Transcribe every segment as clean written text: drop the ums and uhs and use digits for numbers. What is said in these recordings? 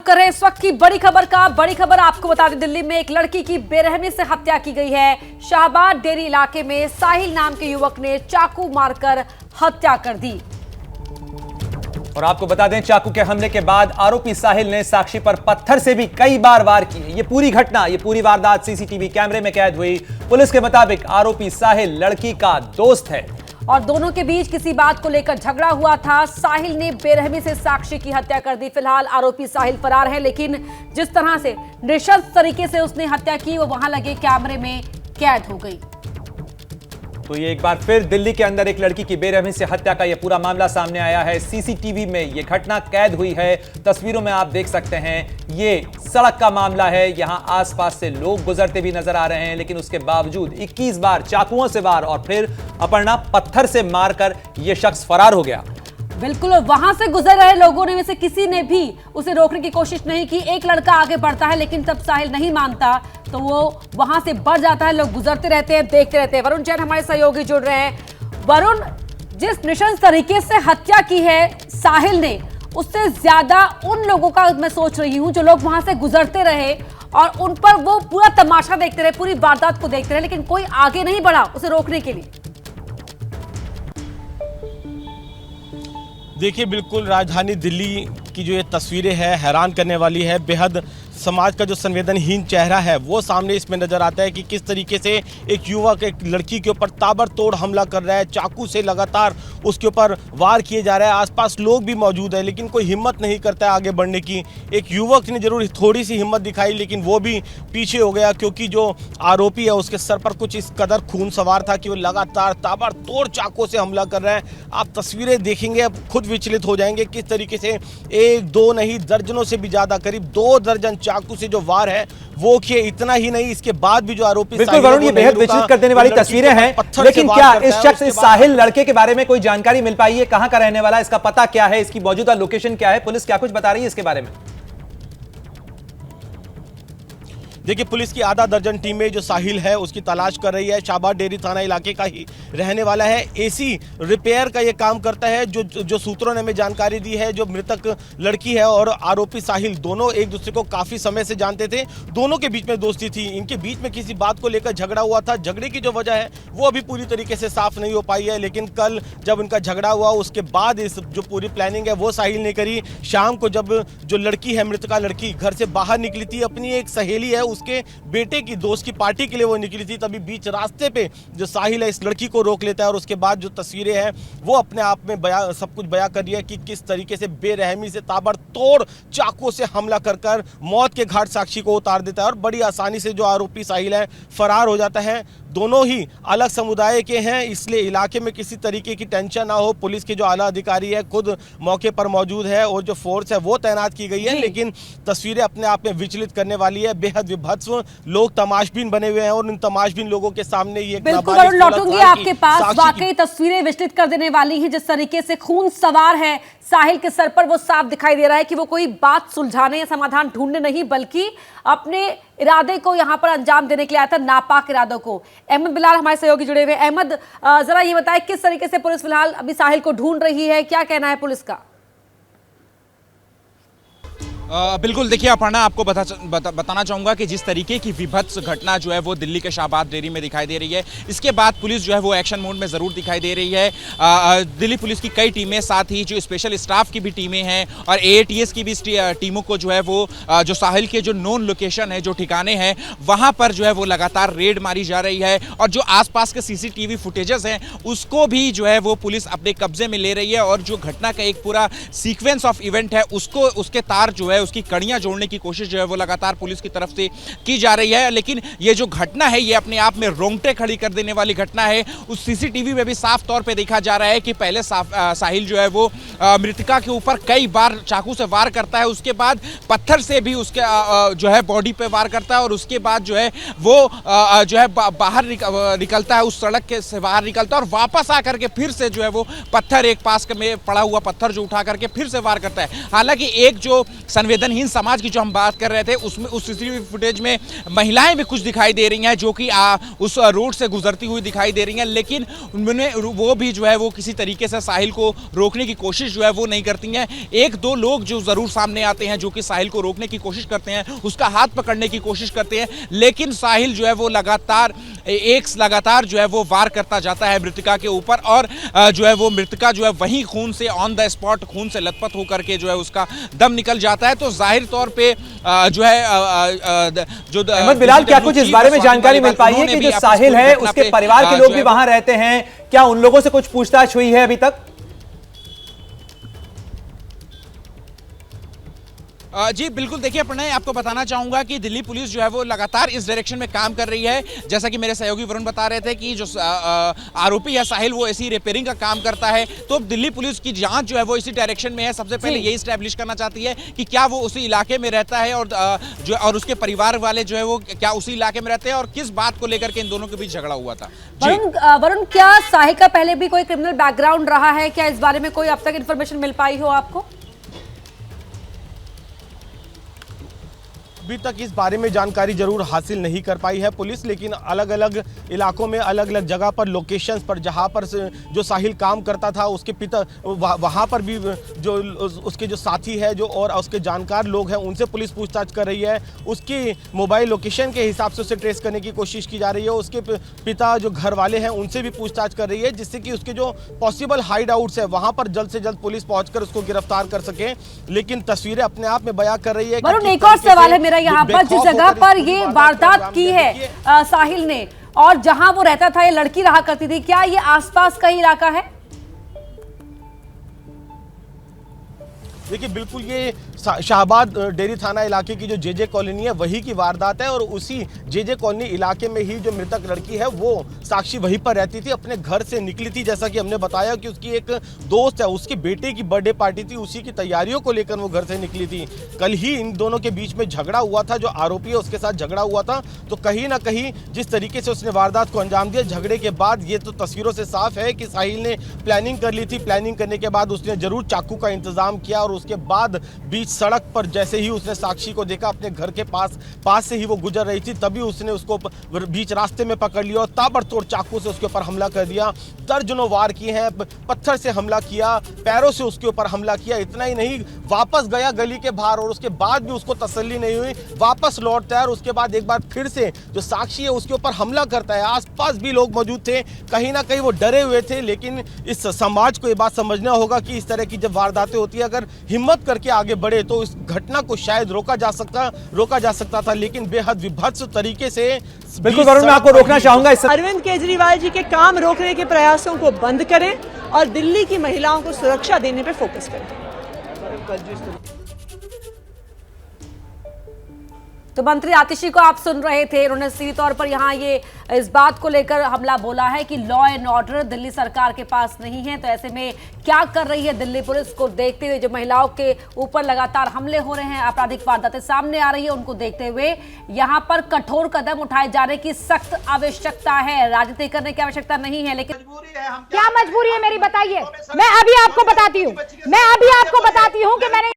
कर रहे हैं इस वक्त की बड़ी खबर का। बड़ी खबर आपको बता दें, दिल्ली में एक लड़की की बेरहमी से हत्या की गई है। शाहबाद डेरी इलाके में साहिल नाम के युवक ने चाकू मारकर हत्या कर दी। और आपको बता दें, चाकू के हमले के बाद आरोपी साहिल ने साक्षी पर पत्थर से भी कई बार वार किए। ये पूरी घटना, ये पूरी वारदात सीसीटीवी कैमरे में कैद हुई। पुलिस के मुताबिक आरोपी साहिल लड़की का दोस्त है और दोनों के बीच किसी बात को लेकर झगड़ा हुआ था। साहिल ने बेरहमी से साक्षी की हत्या कर दी। फिलहाल आरोपी साहिल फरार है, लेकिन जिस तरह से नृशंस तरीके से उसने हत्या की वो वहां लगे कैमरे में कैद हो गई। तो ये एक बार फिर दिल्ली के अंदर एक लड़की की बेरहमी से हत्या का ये पूरा मामला सामने आया है। सीसीटीवी में ये घटना कैद हुई है। तस्वीरों में आप देख सकते हैं, ये सड़क का मामला है। यहां आसपास से लोग गुजरते भी नजर आ रहे हैं, लेकिन उसके बावजूद 21 बार चाकुओं से वार और फिर अपर्णा पत्थर से मारकर यह शख्स फरार हो गया। बिल्कुल, वहां से गुजर रहे लोगों में से किसी ने भी उसे रोकने की कोशिश नहीं की। एक लड़का आगे बढ़ता है, लेकिन तब साहिल नहीं मानता तो वो वहां से बढ़ जाता है। लोग गुजरते रहते हैं, देखते रहते हैं। वरुण जैन हमारे सहयोगी जुड़ रहे हैं। वरुण, जिस नृशंस तरीके से हत्या की है साहिल ने, उससे ज्यादा उन लोगों का मैं सोच रही हूं जो लोग वहां से गुजरते रहे और उन पर वो पूरा तमाशा देखते रहे, पूरी वारदात को देखते रहे, लेकिन कोई आगे नहीं बढ़ा उसे रोकने के लिए। देखिए, बिल्कुल राजधानी दिल्ली की जो ये तस्वीरें हैं हैरान करने वाली है। बेहद समाज का जो संवेदनहीन चेहरा है वो सामने इसमें नजर आता है कि किस तरीके से एक युवक एक लड़की के ऊपर ताबड़तोड़ हमला कर रहा है। चाकू से लगातार उसके ऊपर वार किए जा रहा है। आसपास लोग भी मौजूद है, लेकिन कोई हिम्मत नहीं करता है आगे बढ़ने की। एक युवक ने जरूर थोड़ी सी हिम्मत दिखाई, लेकिन वो भी पीछे हो गया, क्योंकि जो आरोपी है उसके सर पर कुछ इस कदर खून सवार था कि वो लगातार ताबड़तोड़ चाकू से हमला कर रहा है। आप तस्वीरें देखेंगे, अब खुद विचलित हो जाएंगे किस तरीके से एक दो नहीं दर्जनों से भी ज्यादा, करीब 2 दर्जन चाकू से जो वार है वो किए। इतना ही नहीं, इसके बाद भी जो आरोपी बिल्कुल वरुण, ये बेहद विचलित कर देने वाली तस्वीरें हैं। लेकिन क्या इस शख्स, इस साहिल लड़के के बारे में कोई जानकारी मिल पाई है? कहां का रहने वाला है, इसका पता क्या है, इसकी मौजूदा लोकेशन क्या है? पुलिस क्या कुछ बता रही है इसके बारे में? देखिए, पुलिस की आधा दर्जन टीमें जो साहिल है उसकी तलाश कर रही है। शाहबाद डेरी थाना इलाके का ही रहने वाला है। एसी रिपेयर का ये काम करता है। जो सूत्रों ने हमें जानकारी दी है, जो मृतक लड़की है और आरोपी साहिल दोनों एक दूसरे को काफ़ी समय से जानते थे। दोनों के बीच में दोस्ती थी। इनके बीच में किसी बात को लेकर झगड़ा हुआ था। झगड़े की जो वजह है वो अभी पूरी तरीके से साफ नहीं हो पाई है, लेकिन कल जब उनका झगड़ा हुआ उसके बाद इस जो पूरी प्लानिंग है वो साहिल ने करी। शाम को जब जो लड़की है, मृतका लड़की घर से बाहर निकली थी, अपनी एक सहेली है उसके बेटे की दोस्त की पार्टी के लिए वो निकली थी, तभी बीच रास्ते पे जो साहिल है इस लड़की को रोक लेता है। और उसके बाद जो तस्वीरें हैं वो अपने आप में सब कुछ बयां कर रही है कि किस तरीके से बेरहमी से ताबड़तोड़ चाकू से हमला कर मौत के घाट साक्षी को उतार देता है और बड़ी आसानी से जो आरोपी साहिल है फरार हो जाता है। दोनों ही अलग समुदाय के हैं, इसलिए इलाके में किसी तरीके की टेंशन ना हो। पुलिस के जो आला अधिकारी है खुद मौके पर मौजूद है और जो फोर्स है वो तैनात की गई है, लेकिन तस्वीरें अपने आप में विचलित करने वाली है। बेहद विभत्स लोग तमाशबीन बने हुए हैं और इन तमाशबीन लोगों के सामने ये बिल्कुल लौटूंगी आपके पास। वाकई तस्वीरें विचलित कर देने वाली हैं। जिस तरीके से खून सवार है साहिल के सर पर, वो साफ दिखाई दे रहा है कि वो कोई बात सुलझाने या समाधान ढूंढने नहीं, बल्कि अपने इरादे को यहां पर अंजाम देने के लिए आया था, नापाक इरादों को। अहमद बिलाल हमारे सहयोगी जुड़े हुए। अहमद, जरा ये बताएं किस तरीके से पुलिस फिलहाल अभी साहिल को ढूंढ रही है, क्या कहना है पुलिस का? बिल्कुल, देखिए अपर्णा, आपको बताना चाहूँगा कि जिस तरीके की विभत्स घटना जो है वो दिल्ली के शाहबाद डेरी में दिखाई दे रही है, इसके बाद पुलिस जो है वो एक्शन मोड में ज़रूर दिखाई दे रही है। दिल्ली पुलिस की कई टीमें, साथ ही जो स्पेशल स्टाफ की भी टीमें हैं और AATS की भी टीमों को जो है वो जो साहिल के जो नोन लोकेशन है, जो ठिकाने हैं, वहाँ पर जो है वो लगातार रेड मारी जा रही है। और जो आसपास के CCTV फुटेजेस हैं उसको भी जो है वो पुलिस अपने कब्जे में ले रही है और जो घटना का एक पूरा सीक्वेंस ऑफ इवेंट है उसको, उसके तार जो है, उसकी कड़ियां जोड़ने की कोशिश जो है वो लगातार पुलिस की तरफ से की जा रही है। लेकिन ये जो घटना है ये अपने आप में रोंगटे खड़ी कर देने वाली घटना है। उस CCTV में भी साफ तौर पे देखा जा रहा है कि पहले साहिल जो है वो मृतका के ऊपर कई बार चाकू से वार करता है, उसके बाद पत्थर से भी उसके जो है बॉडी पे वार करता है और उसके बाद जो है वो जो है बाहर निकलता है, उस सड़क के से बाहर निकलता है और वापस आकर के फिर से जो है वो पत्थर, एक पास में पड़ा हुआ पत्थर जो उठा करके फिर से वार करता है। हालांकि एक जो संवेदनहीन समाज की जो हम बात कर रहे थे उसमें उस सीसीटीवी फुटेज में महिलाएं भी कुछ दिखाई दे रही हैं जो कि उस रोड से गुजरती हुई दिखाई दे रही हैं, लेकिन उन्होंने वो भी जो है वो किसी तरीके से साहिल को रोकने की कोशिश जो है वो नहीं करती हैं। एक दो लोग जो जरूर सामने आते हैं जो कि साहिल को रोकने की कोशिश करते हैं, उसका हाथ पकड़ने की कोशिश करते हैं, लेकिन साहिल जो है वो लगातार जो है वो वार करता जाता है मृतका के ऊपर और जो है वो मृतका जो है वहीं खून से ऑन द स्पॉट खून से लथपथ होकर के जो है उसका दम निकल जाता है। तो जाहिर तौर पे जो है जो अहमद बिलाल, क्या कुछ इस बारे में जानकारी मिल पाई है कि जो साहिल है उसके परिवार के लोग भी वहां रहते हैं, क्या उन लोगों से कुछ पूछताछ हुई है अभी तक? जी बिल्कुल, देखिए प्रणय, आपको बताना चाहूंगा कि दिल्ली पुलिस जो है वो लगातार इस डायरेक्शन में काम कर रही है। जैसा कि मेरे सहयोगी वरुण बता रहे थे कि जो आरोपी है साहिल वो ऐसी रिपेयरिंग का काम करता है, तो दिल्ली पुलिस की जांच जो है वो इसी डायरेक्शन में है। सबसे पहले यही स्टैब्लिश करना चाहती है कि क्या वो उसी इलाके में रहता है और उसके परिवार वाले जो है वो क्या उसी इलाके में रहते हैं और किस बात को लेकर के इन दोनों के बीच झगड़ा हुआ था। वरुण, क्या साहिल का पहले भी कोई क्रिमिनल बैकग्राउंड रहा है? क्या इस बारे में कोई अब तक इन्फॉर्मेशन मिल पाई हो आपको? अभी तक इस बारे में जानकारी जरूर हासिल नहीं कर पाई है पुलिस, लेकिन अलग अलग इलाकों में अलग अलग जगह पर लोकेशंस पर जहां पर जो साहिल काम करता था उसके पिता वहां पर भी जो उसके जो साथी है जो और उसके जानकार लोग हैं उनसे पुलिस पूछताछ कर रही है। उसकी मोबाइल लोकेशन के हिसाब से उसे ट्रेस करने की कोशिश की जा रही है। उसके पिता जो घर वाले हैं उनसे भी पूछताछ कर रही है, जिससे कि उसके जो पॉसिबल हाइड आउट्स है वहां पर जल्द से जल्द पुलिस पहुंचकर उसको गिरफ्तार कर सके। लेकिन तस्वीरें अपने आप में बयां कर रही है। वरुण, एक और सवाल है मेरा यहाँ पर, जिस जगह पर ये वारदात की है साहिल ने और जहां वो रहता था, ये लड़की रहा करती थी, क्या ये आसपास का ही इलाका है? देखिए बिल्कुल ये शाहबाद डेरी थाना इलाके की जो जेजे कॉलोनी है वही की वारदात है और उसी जेजे कॉलोनी इलाके में ही जो मृतक लड़की है वो साक्षी वहीं पर रहती थी, अपने घर से निकली थी। जैसा कि हमने बताया कि उसकी एक दोस्त है, उसके बेटे की बर्थडे पार्टी थी, उसी की तैयारियों को लेकर वो घर से निकली थी। कल ही इन दोनों के बीच में झगड़ा हुआ था, जो आरोपी है उसके साथ झगड़ा हुआ था। तो कहीं ना कहीं जिस तरीके से उसने वारदात को अंजाम दिया, झगड़े के बाद ये तो तस्वीरों से साफ है कि साहिल ने प्लानिंग कर ली थी। प्लानिंग करने के बाद उसने जरूर चाकू का इंतजाम किया और उसके बाद बीच सड़क पर जैसे ही उसने साक्षी को देखा, अपने घर के पास से ही वो गुजर रही थी, तभी उसने उसको बीच रास्ते में पकड़ लिया और ताबड़तोड़ चाकू से उसके ऊपर हमला कर दिया। दर्जनों वार किए हैं, पत्थर से हमला किया, पैरों से उसके ऊपर हमला किया। इतना ही नहीं, वापस गया गली के बाहर और उसके बाद भी उसको तसल्ली नहीं हुई, वापस लौटता है और उसके बाद एक बार फिर से जो साक्षी है उसके ऊपर हमला करता है। आसपास भी लोग मौजूद थे, कहीं ना कहीं वो डरे हुए थे। लेकिन इस समाज को ये बात समझना होगा कि इस तरह की जब वारदातें होती है, अगर हिम्मत करके आगे बढ़े तो इस घटना को शायद रोका जा सकता था, लेकिन बेहद विभत्स तरीके से। बिल्कुल वरुण, मैं आपको रोकना चाहूंगा। अरविंद केजरीवाल जी के काम रोकने के प्रयासों को बंद करें और दिल्ली की महिलाओं को सुरक्षा देने पर फोकस करें। तो मंत्री आतिशी को आप सुन रहे थे, उन्होंने सीधे तौर पर यहाँ ये इस बात को लेकर हमला बोला है कि लॉ एंड ऑर्डर दिल्ली सरकार के पास नहीं है। तो ऐसे में क्या कर रही है दिल्ली पुलिस को देखते हुए, जो महिलाओं के ऊपर लगातार हमले हो रहे हैं, आपराधिक वारदातें सामने आ रही है, उनको देखते हुए यहाँ पर कठोर कदम उठाए जाने की सख्त आवश्यकता है। राजनीति करने की आवश्यकता नहीं है, लेकिन क्या मजबूरी है मेरी, बताइए। मैं अभी आपको बताती हूँ कि मैंने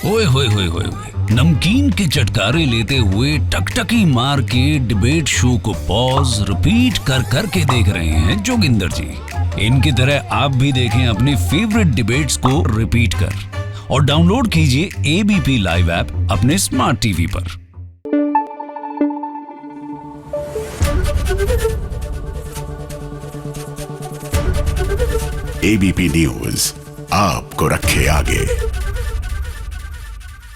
ओए होए होए होए नमकीन के चटकारे लेते हुए टकटकी मार के डिबेट शो को पॉज रिपीट कर करके देख रहे हैं जोगिंदर जी। इनकी तरह आप भी देखें अपनी फेवरेट डिबेट्स को रिपीट कर और डाउनलोड कीजिए एबीपी लाइव ऐप अपने स्मार्ट टीवी पर। एबीपी न्यूज आपको रखे आगे।